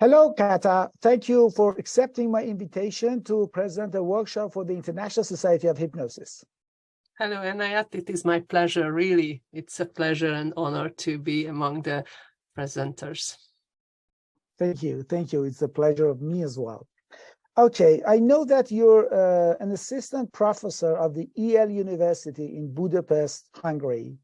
Hello, Kata. Thank you for accepting my invitation to present a workshop for the International Society of Hypnosis. Hello, Anayat. It is my pleasure, really. It's a pleasure and honor to be among the presenters. Thank you. Thank you. It's a pleasure of me as well. Okay, I know that you're an assistant professor of the EL University in Budapest, Hungary.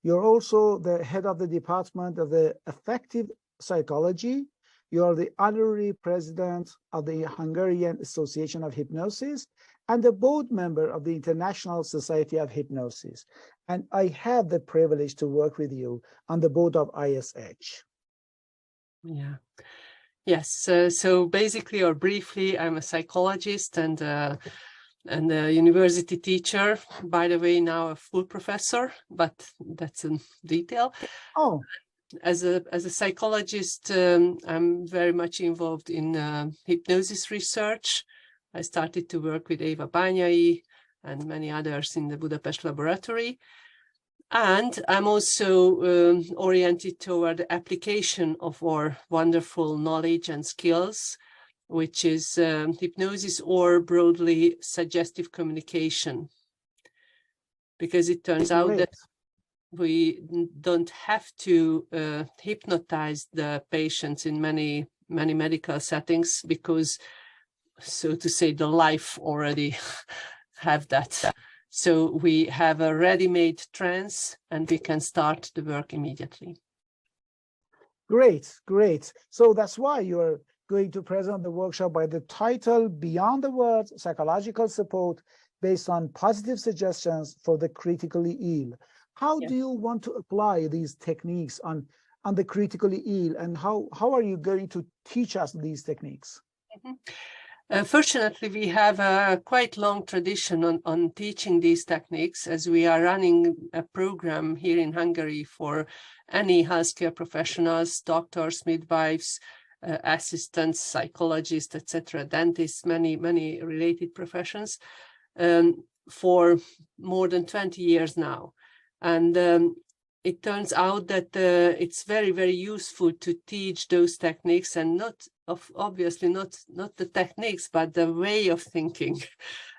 You're also the head of the Department of the Affective Psychology. You're the honorary president of the Hungarian Association of Hypnosis and a board member of the International Society of Hypnosis. And I have the privilege to work with you on the board of ISH. Yeah. Yes. So basically, or briefly, I'm a psychologist and a university teacher. By the way, now a full professor, but that's a detail. Oh. As a psychologist, I'm very much involved in hypnosis research. I started to work with Éva Bányai and many others in the Budapest laboratory. And I'm also oriented toward the application of our wonderful knowledge and skills, which is hypnosis or broadly suggestive communication. Because it turns out that we don't have to hypnotize the patients in many medical settings because, so to say, the life already have that. So we have a ready-made trance and we can start the work immediately. Great, great. So that's why you're going to present the workshop by the title Beyond the Words, Psychological Support Based on Positive Suggestions for the Critically Ill. How do you want to apply these techniques on the critically ill, and how are you going to teach us these techniques? Fortunately, we have a quite long tradition on teaching these techniques, as we are running a program here in Hungary for any healthcare professionals, doctors, midwives, assistants, psychologists, etc., dentists, many related professions, for more than 20 years now. And it turns out that it's very useful to teach those techniques, and obviously not the techniques, but the way of thinking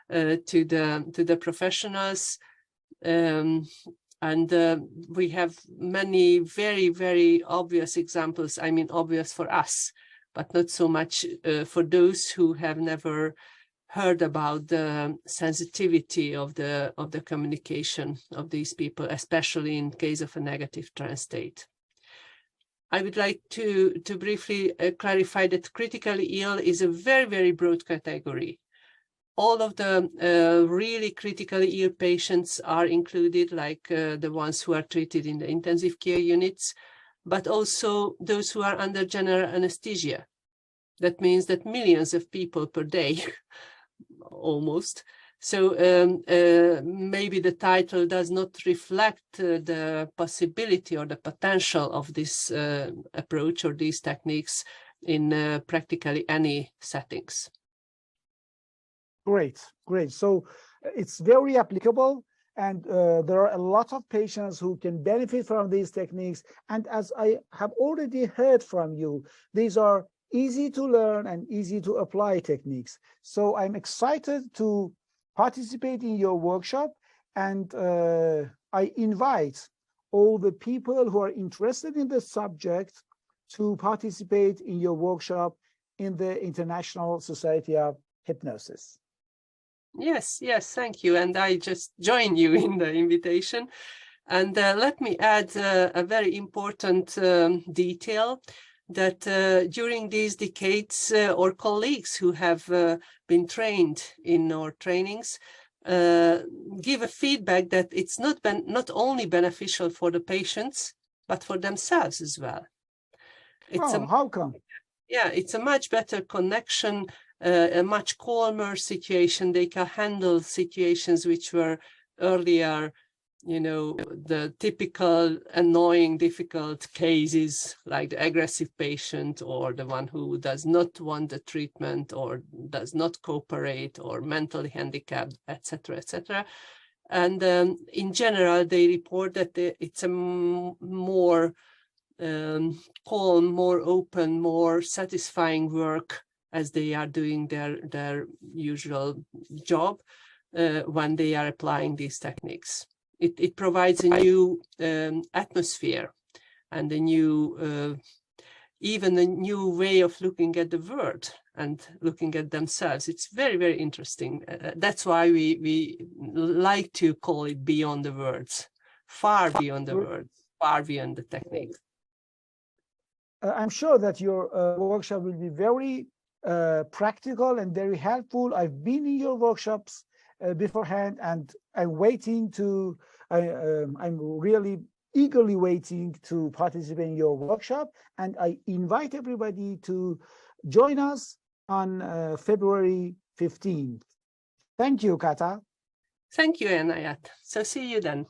to the professionals. And we have many very obvious examples. I mean, obvious for us, but not so much for those who have never heard about the sensitivity of the communication of these people, especially in case of a negative trance state. I would like to briefly clarify that critically ill is a very broad category. All of the really critically ill patients are included, like the ones who are treated in the intensive care units, but also those who are under general anesthesia. That means that millions of people per day almost. So maybe the title does not reflect the possibility or the potential of this approach or these techniques in practically any settings. Great. So it's very applicable, and there are a lot of patients who can benefit from these techniques. And as I have already heard from you, these are easy to learn and easy to apply techniques. So I'm excited to participate in your workshop, and I invite all the people who are interested in the subject to participate in your workshop in the International Society of Hypnosis. Yes, thank you. And I just join you in the invitation. And let me add a very important detail, that during these decades, our colleagues who have been trained in our trainings give a feedback that it's not only beneficial for the patients, but for themselves as well. How come? Yeah, it's a much better connection, a much calmer situation. They can handle situations which were earlier, the typical annoying, difficult cases, like the aggressive patient or the one who does not want the treatment or does not cooperate or mentally handicapped, etc. And in general, they report that it's a more calm, more open, more satisfying work as they are doing their usual job when they are applying these techniques. It provides a new atmosphere and a new, even a new way of looking at the world and looking at themselves. It's very, very interesting. That's why we like to call it beyond the words, far beyond the words, far beyond the techniques. I'm sure that your workshop will be very practical and very helpful. I've been in your workshops beforehand, and I'm waiting to, I'm really eagerly waiting to participate in your workshop, and I invite everybody to join us on February 15th. Thank you, Kata. Thank you, Inayat. So see you then.